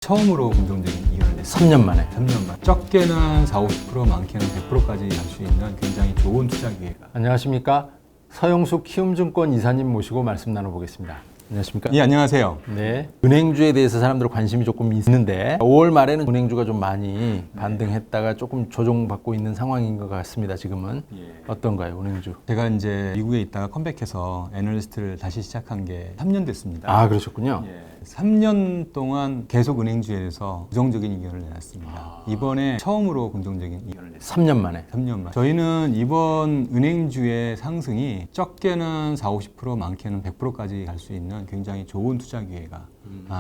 처음으로 긍정적인 이견을 냈습니다. 3년 만에. 3년 만. 적게는 40~50%, 많게는 100%까지 갈 수 있는 굉장히 좋은 투자 기회가. 안녕하십니까. 서영숙 키움증권 이사님 모시고 말씀 나눠보겠습니다. 안녕하십니까. 예, 안녕하세요. 네. 은행주에 대해서 사람들 관심이 조금 있는데 5월 말에는 은행주가 좀 많이 반등했다가 조금 조정받고 있는 상황인 것 같습니다. 지금은. 어떤가요, 은행주? 제가 이제 미국에 있다가 컴백해서 애널리스트를 다시 시작한 게 3년 됐습니다. 아, 그러셨군요. 3년 동안 계속 은행주에 대해서 부정적인 의견을 내놨습니다. 이번에 처음으로 긍정적인 의견을 냈습니다. 3년 만에. 3년 만. 저희는 이번 은행주의 상승이 적게는 40~50%, 많게는 100%까지 갈 수 있는 굉장히 좋은 투자 기회가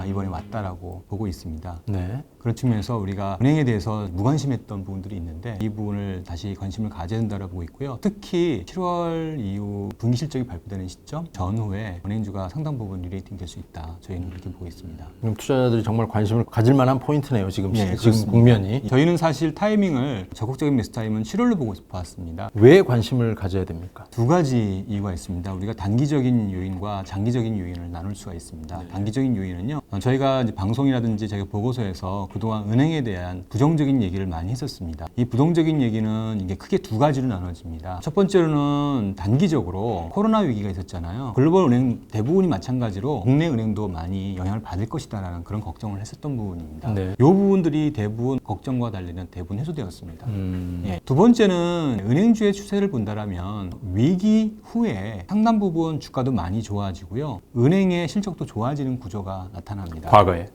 이번에 왔다라고 보고 있습니다. 네. 그런 측면에서 우리가 은행에 대해서 무관심했던 부분들이 있는데 이 부분을 다시 관심을 가져야 된다고 보고 있고요. 특히 7월 이후 분기 실적이 발표되는 시점 전후에 은행주가 상당 부분 리레이팅 될 수 있다. 저희는 그렇게 보고 있습니다. 그럼 투자자들이 정말 관심을 가질 만한 포인트네요. 지금 예, 지금 그렇습니다. 국면이. 저희는 사실 타이밍을 적극적인 매수 타임은 7월로 보고 싶어 왔습니다. 왜 관심을 가져야 됩니까? 두 가지 이유가 있습니다. 우리가 단기적인 요인과 장기적인 요인을 나눌 수가 있습니다. 단기적인 요인은요. 저희가 이제 방송이라든지 저희가 보고서에서 그동안 은행에 대한 부정적인 얘기를 많이 했었습니다. 이 부정적인 얘기는 이게 크게 두 가지로 나눠집니다. 첫 번째로는 단기적으로 코로나 위기가 있었잖아요. 글로벌 은행 대부분이 마찬가지로 국내 은행도 많이 영향을 받을 것이다라는 그런 걱정을 했었던 부분입니다. 네. 이 부분들이 대부분 걱정과 달리는 대부분 해소되었습니다. 두 번째는 은행주의 추세를 본다라면 위기 후에 상당 부분 주가도 많이 좋아지고요. 은행의 실적도 좋아지는 구조가 나타납니다.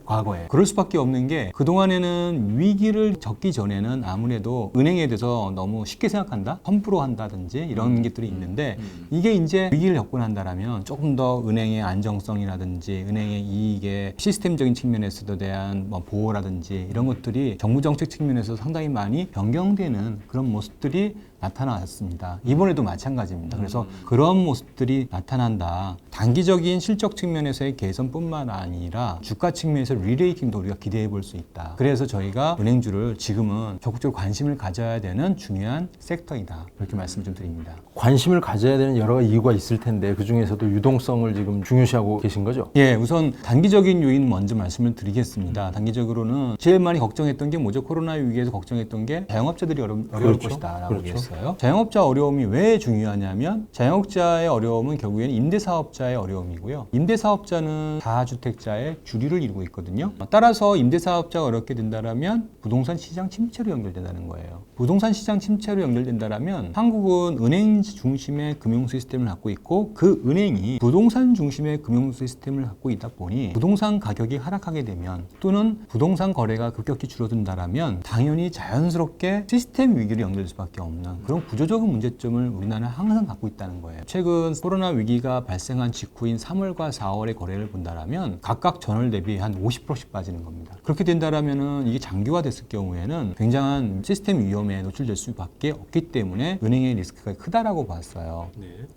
과거에. 그럴 수밖에 없는 게 그동안에는 위기를 겪기 전에는 아무래도 은행에 대해서 너무 쉽게 생각한다? 험프로 한다든지 이런 것들이 있는데 이게 이제 위기를 겪고 난다라면 조금 더 은행의 안정성이라든지 은행의 이익의 시스템적인 측면에서도 대한 보호라든지 이런 것들이 정부 정책 측면에서 상당히 많이 변경되는 그런 모습들이 나타났습니다. 이번에도 마찬가지입니다. 그래서 그런 모습들이 나타난다. 단기적인 실적 측면에서의 개선뿐만 아니라 주가 측면에서 리레이팅도 우리가 기대해 볼 수 있다. 그래서 저희가 은행주를 지금은 적극적으로 관심을 가져야 되는 중요한 섹터이다. 그렇게 말씀 좀 드립니다. 관심을 가져야 되는 여러 가지 이유가 있을 텐데 그중에서도 유동성을 지금 중요시하고 계신 거죠? 예, 우선 단기적인 요인 먼저 말씀을 드리겠습니다. 단기적으로는 제일 많이 걱정했던 게 뭐죠? 코로나 위기에서 걱정했던 게 자영업자들이 어려울 것이다 라고 얘기했어요. 자영업자 어려움이 왜 중요하냐면 자영업자의 어려움은 결국에는 임대사업자의 어려움이고요. 임대사업자는 다주택자의 주류를 이루고 있거든요. 따라서 임대사업자가 어렵게 된다면 부동산 시장 침체로 연결된다는 거예요. 부동산 시장 침체로 연결된다면 한국은 은행 중심의 금융 시스템을 갖고 있고 그 은행이 부동산 중심의 금융 시스템을 갖고 있다 보니 부동산 가격이 하락하게 되면 또는 부동산 거래가 급격히 줄어든다면 당연히 자연스럽게 시스템 위기로 연결될 수밖에 없는 그런 구조적인 문제점을 우리나라는 항상 갖고 있다는 거예요. 최근 코로나 위기가 발생한 직후인 3월과 4월의 거래를 본다면 각각 전월 대비 한 50%씩 빠지는 겁니다. 그렇게 된다면 이게 장기화됐을 경우에는 굉장한 시스템 위험에 노출될 수밖에 없기 때문에 은행의 리스크가 크다라고 봤어요.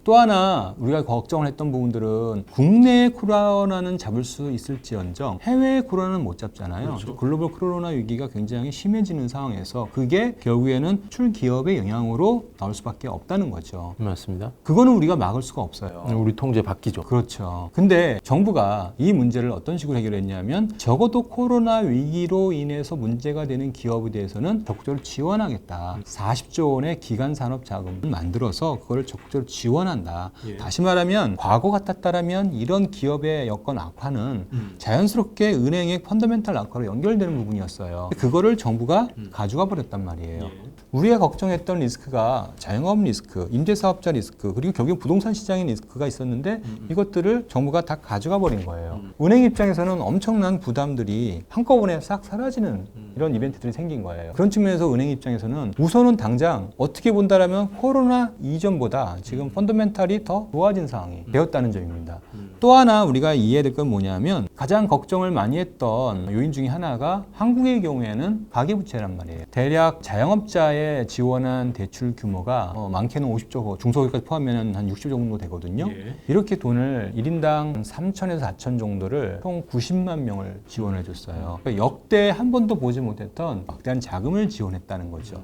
또 하나 우리가 걱정을 했던 부분들은 국내 코로나는 잡을 수 있을지언정 해외 코로나는 못 잡잖아요. 그렇죠. 글로벌 코로나 위기가 굉장히 심해지는 상황에서 그게 결국에는 출기업의 영향으로 나올 수밖에 없다는 거죠. 맞습니다. 그거는 우리가 막을 수가 없어요. 우리 통제 바뀌죠. 그렇죠. 근데 정부가 이 문제를 어떤 식으로 해결했냐면 적어도 코로나 위기로 인해서 문제가 되는 기업에 대해서는 적극적으로 지원하겠다. 40조 원의 기간 산업 자금을 만들어서 그거를 적극적으로 지원한다. 다시 말하면 과거 같았다면 이런 기업의 여건 악화는 자연스럽게 은행의 펀더멘탈 악화로 연결되는 부분이었어요. 그거를 정부가 가져가 버렸단 말이에요. 우리가 걱정했던 리스크가 자영업 리스크, 임대사업자 리스크, 그리고 결국 부동산 시장의 리스크가 있었는데 이것들을 정부가 다 가져가 버린 거예요. 은행 입장에서는 엄청난 부담들이 한꺼번에 싹 사라지는 이런 이벤트들이 생긴 거예요. 그런 측면에서 은행 입장에서는 우선은 당장 어떻게 본다라면 코로나 이전보다 지금 펀더멘탈이 더 좋아진 상황이 되었다는 점입니다. 또 하나 우리가 이해해야 될 건 뭐냐면 가장 걱정을 많이 했던 요인 중에 하나가 한국의 경우에는 가계부채란 말이에요. 대략 자영업자에 지원한 대출 규모가 많게는 50조, 중소기업까지 포함하면 한 60조 정도 되거든요. 이렇게 돈을 1인당 3천에서 4천 정도를 총 90만 명을 지원해 줬어요. 그러니까 역대 한 번도 보지 못했던 막대한 자금을 지원했다는 거죠.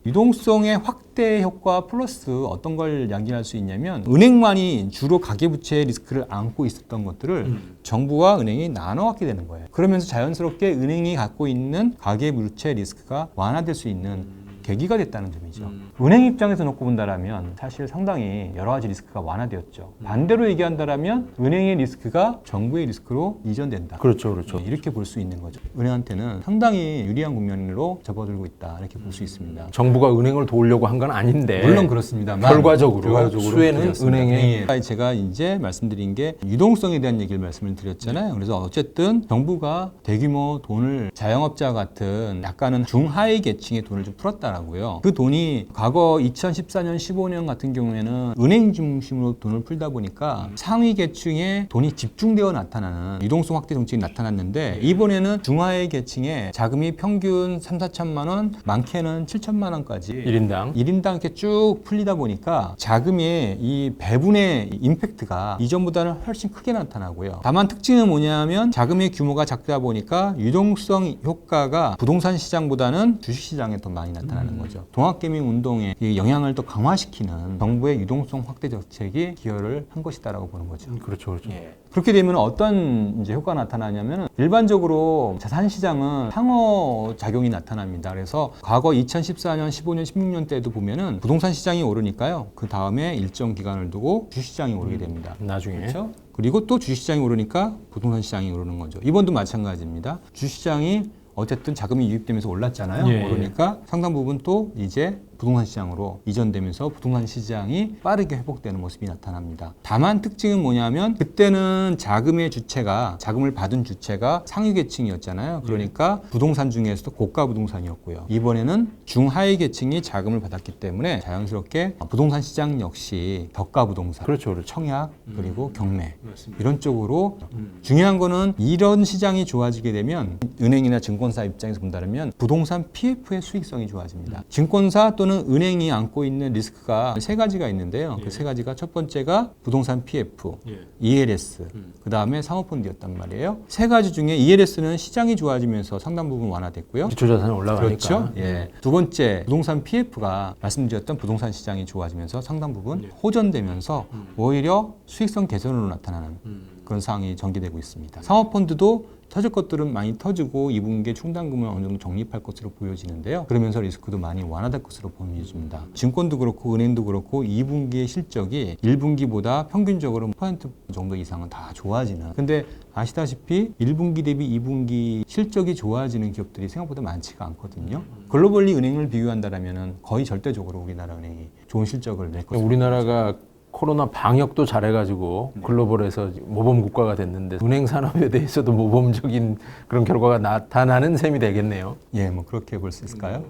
유동성의 확대 효과 플러스 어떤 걸 양기할 수 있냐면 은행만이 주로 가계부채 리스크를 안고 있었던 것들을 정부와 은행이 나눠 갖게 되는 거예요. 그러면서 자연스럽게 은행이 갖고 있는 가계부채 리스크가 완화될 수 있는 계기가 됐다는 점이죠. 은행 입장에서 놓고 본다라면 사실 상당히 여러 가지 리스크가 완화되었죠. 반대로 얘기한다라면 은행의 리스크가 정부의 리스크로 이전된다. 그렇죠, 그렇죠. 이렇게 볼 수 있는 거죠. 은행한테는 상당히 유리한 국면으로 접어들고 있다. 이렇게 볼 수 있습니다. 정부가 은행을 도우려고 한 건 아닌데 물론 그렇습니다만 결과적으로 수혜는 그렇습니다. 은행에 제가 이제 말씀드린 게 유동성에 대한 얘기를 말씀을 드렸잖아요. 그래서 어쨌든 정부가 대규모 돈을 자영업자 같은 약간은 중하위 계층의 돈을 좀 풀었다라고요. 그 돈이 과거 2014년, 15년 같은 경우에는 은행 중심으로 돈을 풀다 보니까 상위 계층에 돈이 집중되어 나타나는 유동성 확대 정책이 나타났는데 이번에는 중하위 계층에 자금이 평균 3, 4천만 원, 많게는 7천만 원까지 1인당 1인당 이렇게 쭉 풀리다 보니까 자금의 이 배분의 임팩트가 이전보다는 훨씬 크게 나타나고요. 다만 특징은 뭐냐면 자금의 규모가 작다 보니까 유동성 효과가 부동산 시장보다는 주식 시장에 더 많이 나타나는 거죠. 동학개미 운동에 이 영향을 더 강화시키는 정부의 유동성 확대 정책이 기여를 한 것이다라고 보는 거죠. 그렇죠, 그렇죠. 그렇게 되면 어떤 이제 효과가 나타나냐면 일반적으로 자산 시장은 상호 작용이 나타납니다. 그래서 과거 2014년, 15년, 16년 때도 보면은 부동산 시장이 오르니까요. 그 다음에 일정 기간을 두고 주식시장이 오르게 됩니다. 나중에 그렇죠? 그리고 또 주식시장이 오르니까 부동산 시장이 오르는 거죠. 이번도 마찬가지입니다. 주식시장이 어쨌든 자금이 유입되면서 올랐잖아요. 예. 오르니까 상당 부분 또 이제 부동산 시장으로 이전되면서 부동산 시장이 빠르게 회복되는 모습이 나타납니다. 다만 특징은 뭐냐면 그때는 자금의 주체가 자금을 받은 주체가 상위 계층이었잖아요. 그러니까 부동산 중에서도 고가 부동산이었고요. 이번에는 중하위 계층이 자금을 받았기 때문에 자연스럽게 부동산 시장 역시 저가 부동산, 그렇죠, 그렇죠. 청약 그리고 경매 맞습니다. 이런 쪽으로 중요한 거는 이런 시장이 좋아지게 되면 은행이나 증권사 입장에서 본다면 부동산 PF의 수익성이 좋아집니다. 증권사 또는 은행이 안고 있는 리스크가 세 가지가 있는데요. 그 세 가지가 첫 번째가 부동산 PF, ELS, 그 다음에 사모펀드였단 말이에요. 세 가지 중에 ELS는 시장이 좋아지면서 상당 부분 완화됐고요. 기초자산이 올라가니까. 그렇죠. 예. 두 번째 부동산 PF가 말씀드렸던 부동산 시장이 좋아지면서 상당 부분 호전되면서 오히려 수익성 개선으로 나타나는 그런 상황이 전개되고 있습니다. 사모펀드도 터질 것들은 많이 터지고 2분기에 충당금을 어느 정도 정립할 것으로 보여지는데요. 그러면서 리스크도 많이 완화될 것으로 보여집니다. 증권도 그렇고 은행도 그렇고 2분기의 실적이 1분기보다 평균적으로 1% 정도 이상은 다 좋아지는. 근데 아시다시피 1분기 대비 2분기 실적이 좋아지는 기업들이 생각보다 많지가 않거든요. 글로벌리 은행을 비교한다면 거의 절대적으로 우리나라 은행이 좋은 실적을 낼 것으로 우리나라가 코로나 방역도 잘해가지고 글로벌에서 모범 국가가 됐는데 은행 산업에 대해서도 모범적인 그런 결과가 나타나는 셈이 되겠네요. 예, 뭐 그렇게 볼 수 있을까요?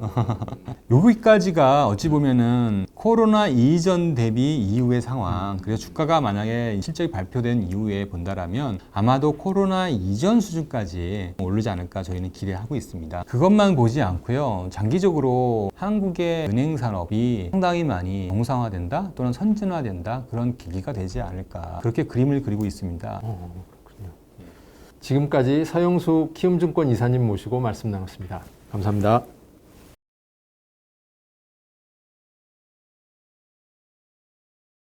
여기까지가 어찌 보면은 코로나 이전 대비 이후의 상황. 그래서 주가가 만약에 실적이 발표된 이후에 본다라면 아마도 코로나 이전 수준까지 오르지 않을까 저희는 기대하고 있습니다. 그것만 보지 않고요. 장기적으로 한국의 은행 산업이 상당히 많이 정상화된다 또는 선진화된다 그런 계기가 되지 않을까 그렇게 그림을 그리고 있습니다. 그렇군요. 지금까지 서영수 키움증권 이사님 모시고 말씀 나눴습니다. 감사합니다.